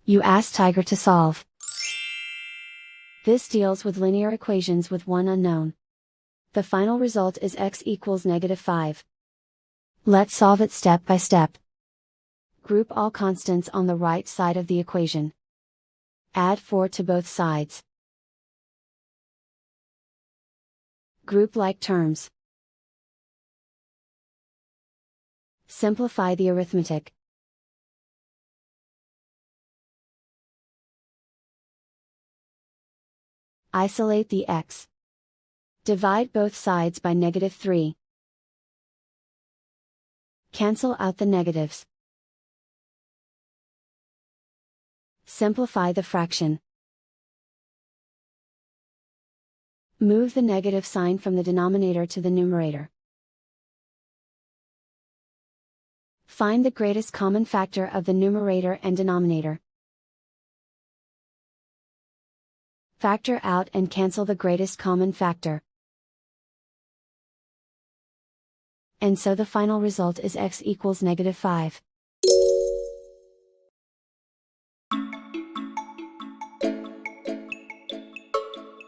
You ask Tiger to solve. This deals with linear equations with one unknown. The final result is x equals -5. Let's solve it step by step. Group all constants on the right side of the equation. Add 4 to both sides. Group like terms. Simplify the arithmetic. Isolate the x. Divide both sides by -3. Cancel out the negatives. Simplify the fraction. Move the negative sign from the denominator to the numerator. Find the greatest common factor of the numerator and denominator. Factor out and cancel the greatest common factor. And so the final result is x equals -5.